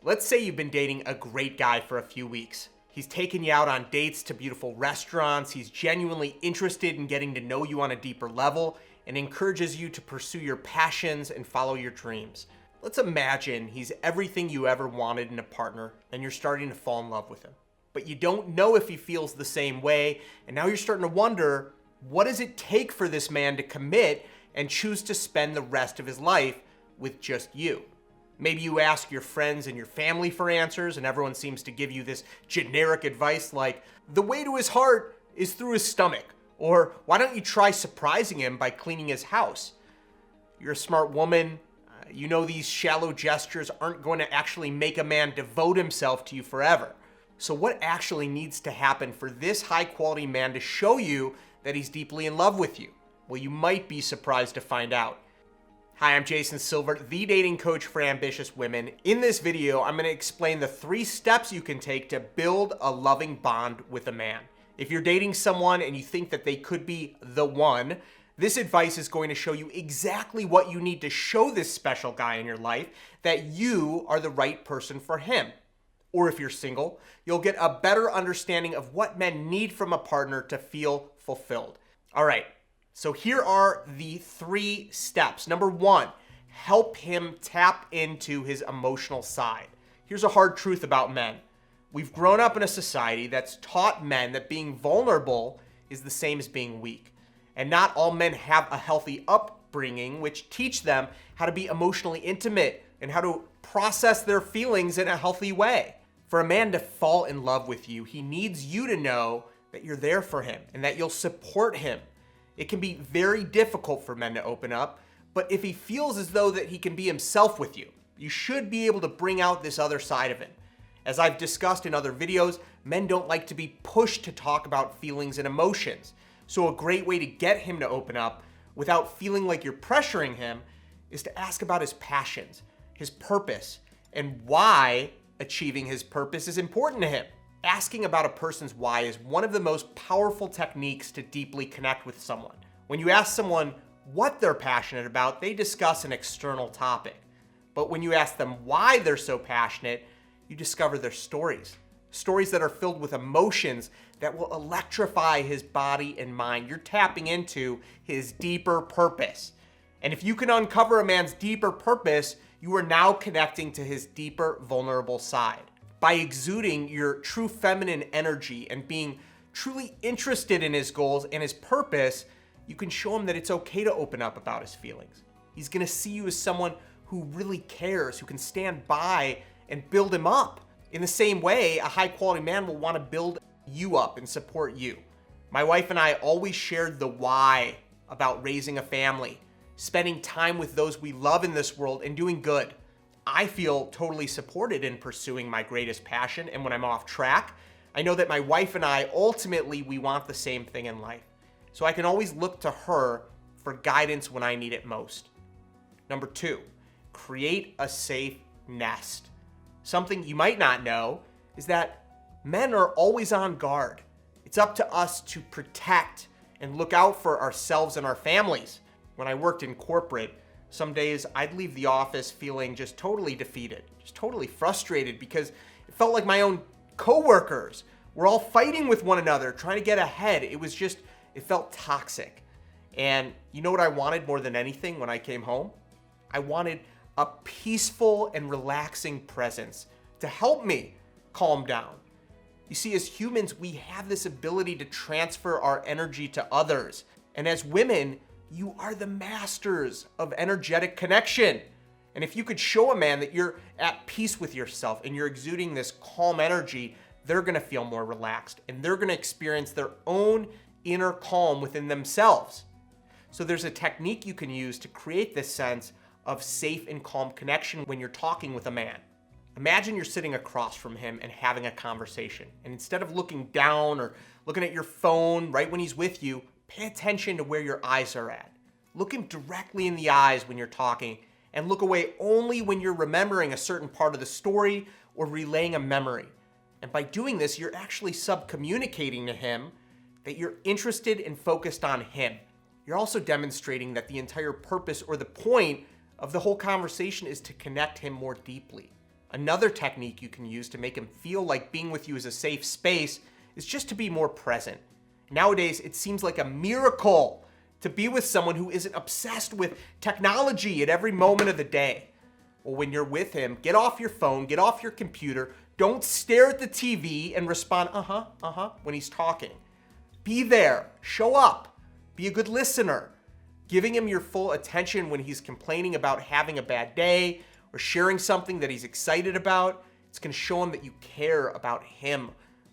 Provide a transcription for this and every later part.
Let's say you've been dating a great guy for a few weeks. He's taken you out on dates to beautiful restaurants. He's genuinely interested in getting to know you on a deeper level and encourages you to pursue your passions and follow your dreams. Let's imagine he's everything you ever wanted in a partner and you're starting to fall in love with him. But you don't know if he feels the same way, and now you're starting to wonder, what does it take for this man to commit and choose to spend the rest of his life with just you? Maybe you ask your friends and your family for answers, and everyone seems to give you this generic advice like, the way to his heart is through his stomach, or why don't you try surprising him by cleaning his house? You're a smart woman. You know these shallow gestures aren't going to actually make a man devote himself to you forever. So what actually needs to happen for this high-quality man to show you that he's deeply in love with you? Well, you might be surprised to find out. Hi, I'm Jason Silver, the dating coach for ambitious women. In this video, I'm going to explain the 3 steps you can take to build a loving bond with a man. If you're dating someone and you think that they could be the one, this advice is going to show you exactly what you need to show this special guy in your life that you are the right person for him. Or if you're single, you'll get a better understanding of what men need from a partner to feel fulfilled. All right. So here are the 3 steps. Number 1, help him tap into his emotional side. Here's a hard truth about men. We've grown up in a society that's taught men that being vulnerable is the same as being weak. And not all men have a healthy upbringing which teach them how to be emotionally intimate and how to process their feelings in a healthy way. For a man to fall in love with you, he needs you to know that you're there for him and that you'll support him. It can be very difficult for men to open up, but if he feels as though that he can be himself with you, you should be able to bring out this other side of him. As I've discussed in other videos, men don't like to be pushed to talk about feelings and emotions. So a great way to get him to open up without feeling like you're pressuring him is to ask about his passions, his purpose, and why achieving his purpose is important to him. Asking about a person's why is one of the most powerful techniques to deeply connect with someone. When you ask someone what they're passionate about, they discuss an external topic. But when you ask them why they're so passionate, you discover their stories. Stories that are filled with emotions that will electrify his body and mind. You're tapping into his deeper purpose. And if you can uncover a man's deeper purpose, you are now connecting to his deeper, vulnerable side. By exuding your true feminine energy and being truly interested in his goals and his purpose, you can show him that it's okay to open up about his feelings. He's gonna see you as someone who really cares, who can stand by and build him up. In the same way, a high-quality man will want to build you up and support you. My wife and I always shared the why about raising a family, spending time with those we love in this world, and doing good. I feel totally supported in pursuing my greatest passion, and when I'm off track, I know that my wife and I, ultimately, we want the same thing in life. So I can always look to her for guidance when I need it most. Number 2, create a safe nest. Something you might not know is that men are always on guard. It's up to us to protect and look out for ourselves and our families. When I worked in corporate, some days I'd leave the office feeling just totally defeated, just totally frustrated because it felt like my own coworkers were all fighting with one another, trying to get ahead. It felt toxic. And you know what I wanted more than anything when I came home? I wanted a peaceful and relaxing presence to help me calm down. You see, as humans, we have this ability to transfer our energy to others. And as women, you are the masters of energetic connection. And if you could show a man that you're at peace with yourself and you're exuding this calm energy, they're gonna feel more relaxed and they're gonna experience their own inner calm within themselves. So there's a technique you can use to create this sense of safe and calm connection when you're talking with a man. Imagine you're sitting across from him and having a conversation. And instead of looking down or looking at your phone right when he's with you, pay attention to where your eyes are at. Look him directly in the eyes when you're talking and look away only when you're remembering a certain part of the story or relaying a memory. And by doing this, you're actually subcommunicating to him that you're interested and focused on him. You're also demonstrating that the entire purpose or the point of the whole conversation is to connect him more deeply. Another technique you can use to make him feel like being with you is a safe space is just to be more present. Nowadays, it seems like a miracle to be with someone who isn't obsessed with technology at every moment of the day. Well, when you're with him, get off your phone, get off your computer. Don't stare at the TV and respond, when he's talking. Be there, show up, be a good listener. Giving him your full attention when he's complaining about having a bad day or sharing something that he's excited about, it's gonna show him that you care about him,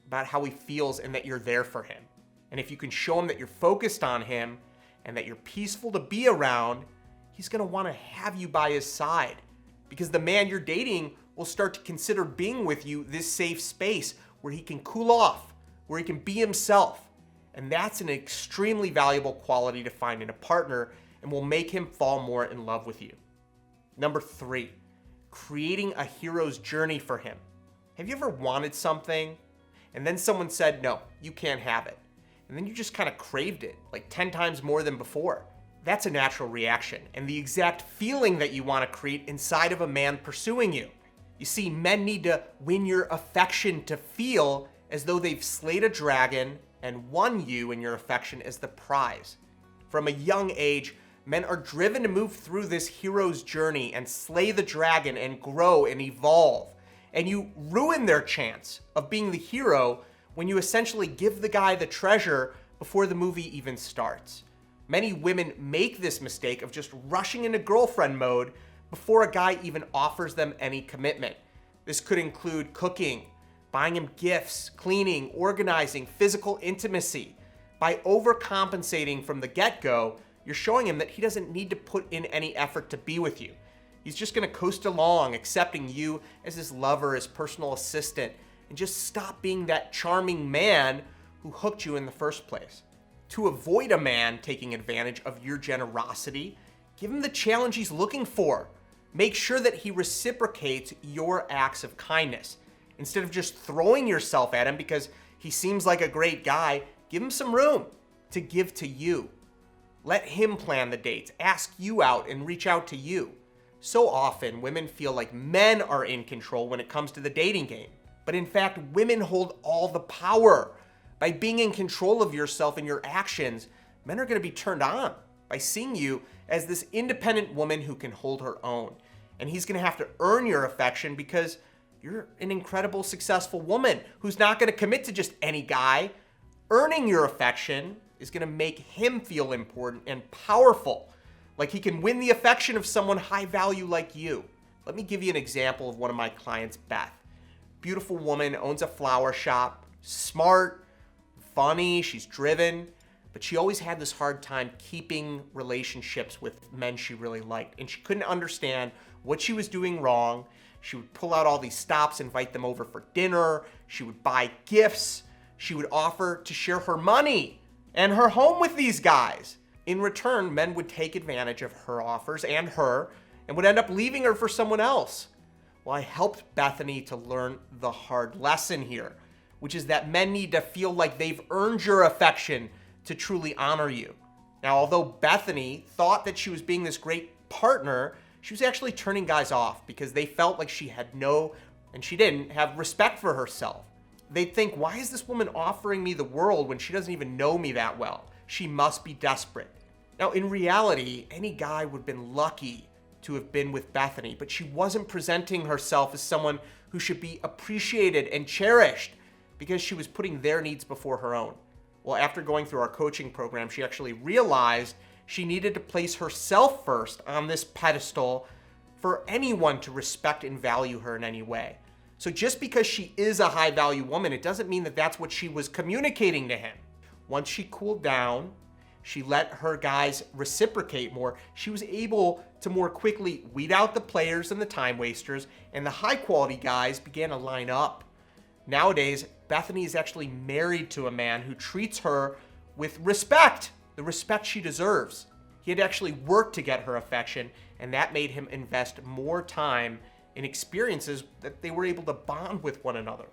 about how he feels, and that you're there for him. And if you can show him that you're focused on him and that you're peaceful to be around, he's gonna wanna have you by his side, because the man you're dating will start to consider being with you this safe space where he can cool off, where he can be himself. And that's an extremely valuable quality to find in a partner and will make him fall more in love with you. Number 3, creating a hero's journey for him. Have you ever wanted something and then someone said, no, you can't have it? And then you just kind of craved it like 10 times more than before. That's a natural reaction and the exact feeling that you want to create inside of a man pursuing you. You see, men need to win your affection to feel as though they've slayed a dragon and won you and your affection as the prize. From a young age, men are driven to move through this hero's journey and slay the dragon and grow and evolve. And you ruin their chance of being the hero when you essentially give the guy the treasure before the movie even starts. Many women make this mistake of just rushing into girlfriend mode before a guy even offers them any commitment. This could include cooking, buying him gifts, cleaning, organizing, physical intimacy. By overcompensating from the get-go, you're showing him that he doesn't need to put in any effort to be with you. He's just gonna coast along, accepting you as his lover, his personal assistant, and just stop being that charming man who hooked you in the first place. To avoid a man taking advantage of your generosity, give him the challenge he's looking for. Make sure that he reciprocates your acts of kindness. Instead of just throwing yourself at him because he seems like a great guy, give him some room to give to you. Let him plan the dates, ask you out, and reach out to you. So often, women feel like men are in control when it comes to the dating game. But in fact, women hold all the power. By being in control of yourself and your actions, men are going to be turned on by seeing you as this independent woman who can hold her own. And he's going to have to earn your affection because you're an incredible, successful woman who's not going to commit to just any guy. Earning your affection is going to make him feel important and powerful, like he can win the affection of someone high value like you. Let me give you an example of one of my clients, Beth. Beautiful woman, owns a flower shop, smart, funny, she's driven, but she always had this hard time keeping relationships with men she really liked, and she couldn't understand what she was doing wrong. She would pull out all these stops, invite them over for dinner. She would buy gifts. She would offer to share her money and her home with these guys. In return, men would take advantage of her offers and her and would end up leaving her for someone else. Well, I helped Bethany to learn the hard lesson here, which is that men need to feel like they've earned your affection to truly honor you. Now, although Bethany thought that she was being this great partner, she was actually turning guys off because they felt like she didn't have respect for herself. They'd think, why is this woman offering me the world when she doesn't even know me that well? She must be desperate. Now, in reality, any guy would have been lucky to have been with Bethany, but she wasn't presenting herself as someone who should be appreciated and cherished because she was putting their needs before her own. Well, after going through our coaching program, she actually realized she needed to place herself first on this pedestal for anyone to respect and value her in any way. So just because she is a high value woman, it doesn't mean that that's what she was communicating to him. Once she cooled down, she let her guys reciprocate more. She was able to more quickly weed out the players and the time wasters, and the high quality guys began to line up. Nowadays, Bethany is actually married to a man who treats her with respect, the respect she deserves. He had actually worked to get her affection, and that made him invest more time in experiences that they were able to bond with one another.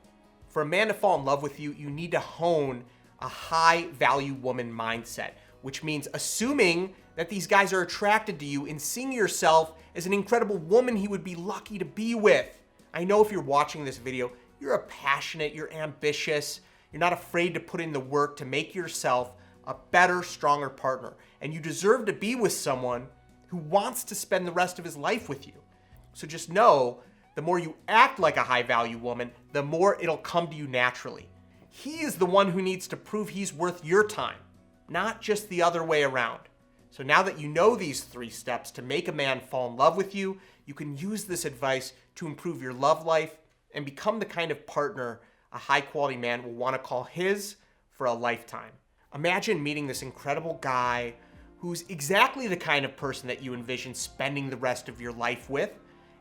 For a man to fall in love with you, you need to hone a high value woman mindset, which means assuming that these guys are attracted to you and seeing yourself as an incredible woman he would be lucky to be with. I know if you're watching this video, you're passionate, you're ambitious, you're not afraid to put in the work to make yourself a better, stronger partner. And you deserve to be with someone who wants to spend the rest of his life with you. So just know, the more you act like a high-value woman, the more it'll come to you naturally. He is the one who needs to prove he's worth your time, not just the other way around. So now that you know these 3 steps to make a man fall in love with you, you can use this advice to improve your love life and become the kind of partner a high-quality man will want to call his for a lifetime. Imagine meeting this incredible guy who's exactly the kind of person that you envision spending the rest of your life with.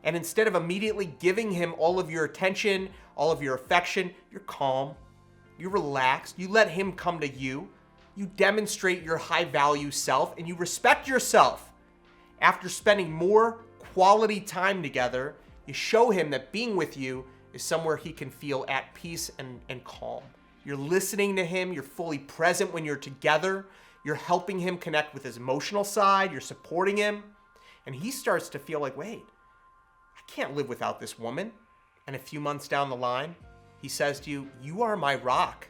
And instead of immediately giving him all of your attention, all of your affection, you're calm, you're relaxed, you let him come to you, you demonstrate your high value self, and you respect yourself. After spending more quality time together, you show him that being with you is somewhere he can feel at peace and calm. You're listening to him, you're fully present when you're together, you're helping him connect with his emotional side, you're supporting him, and he starts to feel like, wait, I can't live without this woman. And a few months down the line, he says to you, you are my rock.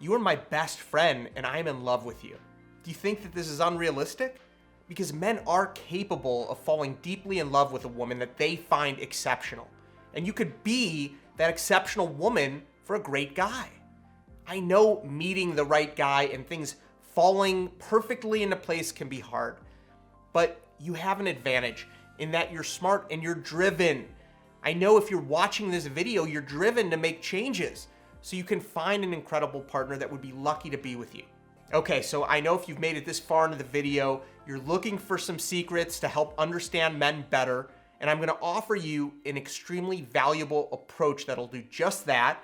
You are my best friend, and I am in love with you. Do you think that this is unrealistic? Because men are capable of falling deeply in love with a woman that they find exceptional. And you could be that exceptional woman for a great guy. I know meeting the right guy and things falling perfectly into place can be hard, but you have an advantage in that you're smart and you're driven. I know if you're watching this video, you're driven to make changes so you can find an incredible partner that would be lucky to be with you. Okay, so I know if you've made it this far into the video, you're looking for some secrets to help understand men better, and I'm gonna offer you an extremely valuable approach that'll do just that.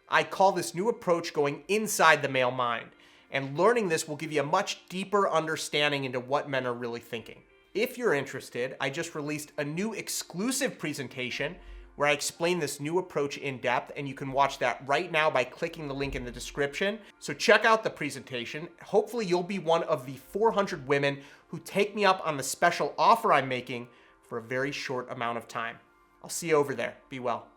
I call this new approach going inside the male mind, and learning this will give you a much deeper understanding into what men are really thinking. If you're interested, I just released a new exclusive presentation where I explain this new approach in depth, and you can watch that right now by clicking the link in the description. So check out the presentation. Hopefully you'll be one of the 400 women who take me up on the special offer I'm making for a very short amount of time. I'll see you over there. Be well.